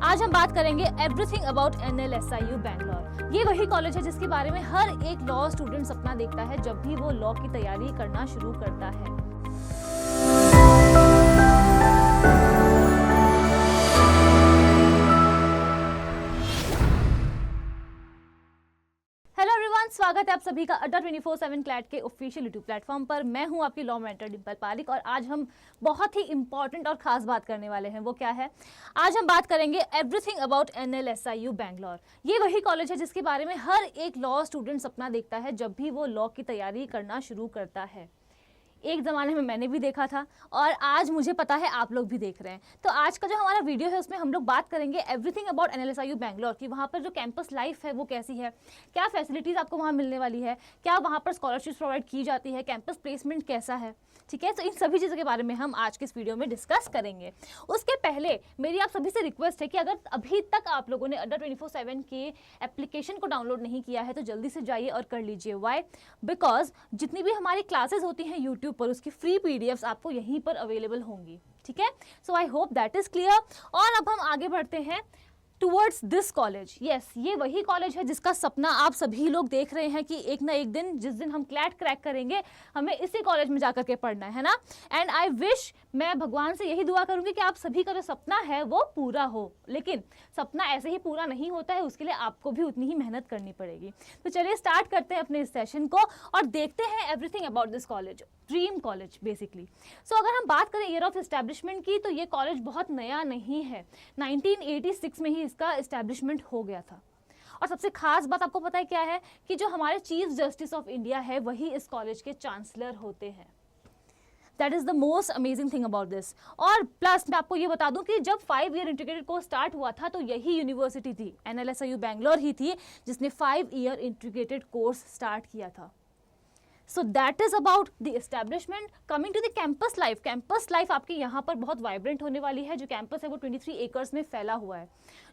आज हम बात करेंगे एवरीथिंग अबाउट NLSIU बैंगलोर। ये वही कॉलेज है जिसके बारे में हर एक लॉ स्टूडेंट सपना देखता है जब भी वो लॉ की तैयारी करना शुरू करता है। हेलो एवरीवन, स्वागत है आप सभी का अड्डा 24/7 क्लैट के ऑफिशियल यूट्यूब प्लेटफॉर्म पर। मैं हूं आपकी लॉ मेंटर डिंपल पारिक और आज हम बहुत ही इंपॉर्टेंट और खास बात करने वाले हैं। वो क्या है? आज हम बात करेंगे एवरीथिंग अबाउट NLSIU बैंगलोर। ये वही कॉलेज है जिसके बारे में हर एक लॉ स्टूडेंट सपना देखता है जब भी वो लॉ की तैयारी करना शुरू करता है। एक ज़माने में मैंने भी देखा था और आज मुझे पता है आप लोग भी देख रहे हैं। तो आज का जो हमारा वीडियो है उसमें हम लोग बात करेंगे एवरीथिंग अबाउट NLSIU बैंगलोर की वहाँ पर जो कैंपस लाइफ है वो कैसी है, क्या फैसिलिटीज़ आपको वहाँ मिलने वाली है, क्या वहाँ पर स्कॉलरशिप प्रोवाइड की जाती है, कैंपस प्लेसमेंट कैसा है। ठीक है, तो इन सभी चीज़ों के बारे में हम आज के इस वीडियो में डिस्कस करेंगे। उसके पहले मेरी आप सभी से रिक्वेस्ट है कि अगर अभी तक आप लोगों ने अड्डा 24/7 के एप्लीकेशन को डाउनलोड नहीं किया है तो जल्दी से जाइए और कर लीजिए। वाई? बिकॉज जितनी भी हमारी क्लासेस होती हैं यूट्यूब पर उसकी फ्री PDFs आपको यहीं पर अवेलेबल होंगी। ठीक है, so I hope that is clear. और अब हम आगे बढ़ते हैं टुवर्ड्स दिस कॉलेज। यस, ये वही कॉलेज है जिसका सपना आप सभी लोग देख रहे हैं कि एक ना एक दिन जिस दिन हम क्लैट क्रैक करेंगे हमें इसी कॉलेज में जाकर के पढ़ना है ना। एंड आई विश, मैं भगवान से यही दुआ करूंगी कि आप सभी का जो सपना है वो पूरा हो। लेकिन सपना ऐसे ही पूरा नहीं होता है, उसके लिए आपको भी उतनी ही मेहनत करनी पड़ेगी। तो चलिए स्टार्ट करते हैं अपने इस सेशन को और देखते हैं everything about this college, dream college basically. So अगर हम बात करें ईयर ऑफ एस्टैब्लिशमेंट की तो ये कॉलेज बहुत नया नहीं है। 1986 में ही इसका एस्टैब्लिशमेंट हो गया था। और सबसे खास बात आपको पता है क्या है कि जो हमारे चीफ जस्टिस ऑफ इंडिया है वही इस कॉलेज के चांसलर होते हैं। That is the most amazing thing about this. और प्लस मैं आपको ये बता दूं कि जब 5 ईयर इंटीग्रेटेड कोर्स स्टार्ट हुआ था तो यही यूनिवर्सिटी थी, NLSIU बैंगलोर ही थी जिसने 5 ईयर इंटीग्रेटेड कोर्स स्टार्ट किया था। So that is about the establishment. Coming to the campus life, campus life आपकी यहाँ पर बहुत वाइब्रेंट होने वाली है। जो कैंपस है वो 23 एकर्स में फैला हुआ है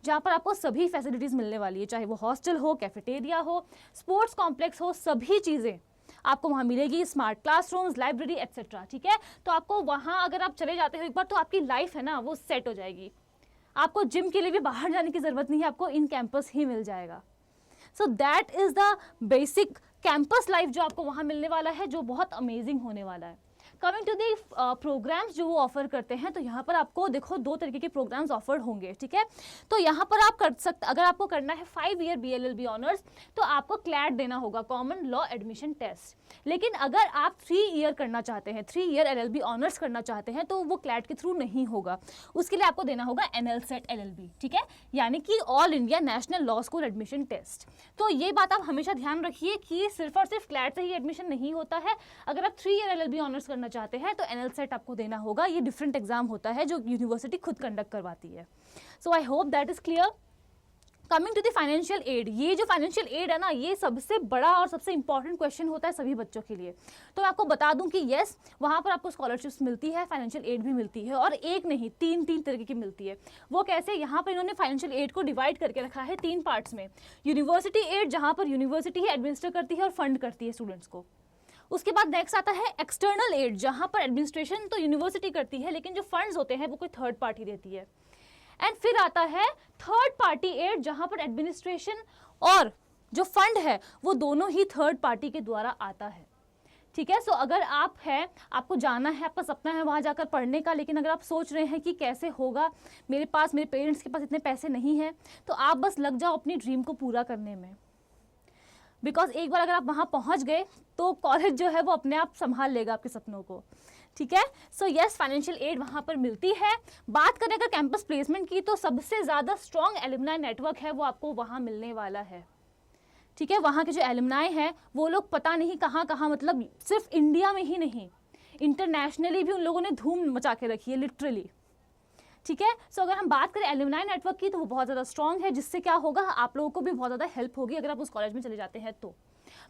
जहाँ पर आपको सभी फैसिलिटीज मिलने वाली है, चाहे वो हॉस्टल हो, कैफेटेरिया हो, स्पोर्ट्स कॉम्प्लेक्स हो, सभी चीज़ें आपको वहाँ मिलेगी। Smart classrooms, library etcetera. ठीक है, तो आपको वहाँ अगर आप चले जाते हो एक बार तो आपकी लाइफ है ना वो सेट हो जाएगी। आपको जिम के लिए भी बाहर जाने की ज़रूरत नहीं है, आपको इन कैंपस ही मिल जाएगा। So that is the basic campus life जो आपको वहाँ मिलने वाला है, जो बहुत अमेजिंग होने वाला है। कमिंग टू दी प्रोग्राम्स जो वो ऑफर करते हैं, तो यहाँ पर आपको देखो 2 तरीके के प्रोग्राम्स ऑफर होंगे। ठीक है, तो यहाँ पर आप कर सकते, अगर आपको करना है 5 ईयर BLLB ऑनर्स तो आपको क्लैट देना होगा, कॉमन लॉ एडमिशन टेस्ट। लेकिन अगर आप 3 ईयर करना चाहते हैं, 3 ईयर LLB ऑनर्स करना चाहते हैं तो वो क्लैट के थ्रू नहीं होगा। उसके लिए आपको देना होगा NLSET LLB। ठीक है, यानी कि all India national law school admission test. तो ये बात आप हमेशा ध्यान रखिए कि सिर्फ और सिर्फ क्लैट से ही एडमिशन नहीं होता है। अगर आप 3 ईयर LLB ऑनर्स करना चाहते हैं तो NLSET आपको देना होगा। ये डिफरेंट एग्जाम होता है जो यूनिवर्सिटी खुद कंडक्ट करवाती है। So I hope that is clear. Coming to the financial aid, ये जो फाइनेंशियल एड है ना ये सबसे बड़ा और सबसे इंपॉर्टेंट क्वेश्चन होता है सभी बच्चों के लिए। तो मैं आपको बता दूं कि यस, वहाँ पर आपको स्कॉलरशिप्स मिलती है, फाइनेंशियल एड भी मिलती है और एक नहीं 3 तरीके की मिलती है। वो कैसे? यहाँ पर इन्होंने फाइनेंशियल एड को डिवाइड करके रखा है 3 पार्ट्स में। यूनिवर्सिटी एड, जहाँ पर यूनिवर्सिटी ही एडमिनिस्टर करती है और फंड करती है स्टूडेंट्स को। उसके बाद नेक्स्ट आता है एक्सटर्नल एड, जहाँ पर एडमिनिस्ट्रेशन तो यूनिवर्सिटी करती है लेकिन जो फंड्स होते हैं वो कोई थर्ड पार्टी देती है। एंड फिर आता है थर्ड पार्टी एड, जहाँ पर एडमिनिस्ट्रेशन और जो फंड है वो दोनों ही थर्ड पार्टी के द्वारा आता है। ठीक है, सो अगर आप हैं, आपको जाना है, आपका सपना है वहाँ जाकर पढ़ने का, लेकिन अगर आप सोच रहे हैं कि कैसे होगा, मेरे पेरेंट्स के पास इतने पैसे नहीं हैं, तो आप बस लग जाओ अपनी ड्रीम को पूरा करने में। बिकॉज एक बार अगर आप वहाँ पहुँच गए तो कॉलेज जो है वो अपने आप संभाल लेगा आपके सपनों को। ठीक है, सो यस, फाइनेंशियल एड वहाँ पर मिलती है। बात करें अगर कैंपस प्लेसमेंट की तो सबसे ज़्यादा स्ट्रॉन्ग एलुमनाई नेटवर्क है वो आपको वहाँ मिलने वाला है। ठीक है, वहाँ के जो एलुमनाई हैं वो लोग पता नहीं कहाँ कहाँ, मतलब सिर्फ इंडिया में ही नहीं, इंटरनेशनली भी उन लोगों ने धूम मचा के रखी है लिटरली। ठीक है, सो अगर हम बात करें एलुमनाई नेटवर्क की तो वो बहुत ज़्यादा स्ट्रॉन्ग है, जिससे क्या होगा आप लोगों को भी बहुत ज़्यादा हेल्प होगी अगर आप उस कॉलेज में चले जाते हैं तो।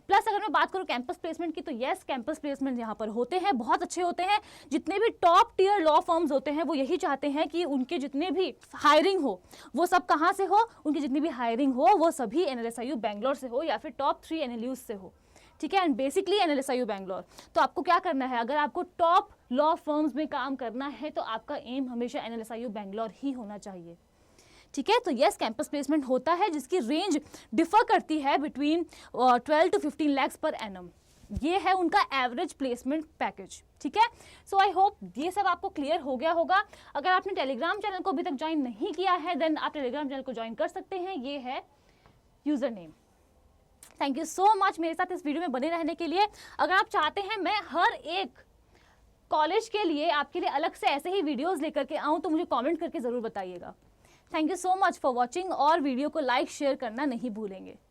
प्लस अगर मैं बात करूँ कैंपस प्लेसमेंट की तो यस, कैंपस प्लेसमेंट यहाँ पर होते हैं, बहुत अच्छे होते हैं। जितने भी टॉप टियर लॉ फर्म्स होते हैं वो यही चाहते हैं कि उनके जितने भी हायरिंग हो वो सब कहाँ से हो, उनकी जितनी भी हायरिंग हो वो सभी NLSIU बैंगलोर से हो या फिर टॉप 3 NLUs से हो। ठीक है, एंड बेसिकली NLSIU बैंगलोर। तो आपको क्या करना है, अगर आपको टॉप लॉ फर्म्स में काम करना है तो आपका एम हमेशा NLSIU बैंगलोर ही होना चाहिए। ठीक है। तो यस, कैंपस प्लेसमेंट होता है जिसकी रेंज डिफर करती है between 12 to 15 lakhs per annum. ये है उनका एवरेज प्लेसमेंट पैकेज, ठीक है। सो आई होप ये सब आपको क्लियर हो गया होगा। अगर आपने टेलीग्राम चैनल को अभी तक ज्वाइन नहीं किया है देन आप टेलीग्राम चैनल को ज्वाइन कर सकते हैं। ये है user name. Thank you so much मेरे साथ इस वीडियो में बने रहने के लिए। अगर आप चाहते हैं मैं हर एक कॉलेज के लिए आपके लिए अलग से ऐसे ही वीडियोस लेकर के आऊँ तो मुझे कमेंट करके ज़रूर बताइएगा। Thank you so much for watching, और वीडियो को लाइक शेयर करना नहीं भूलेंगे।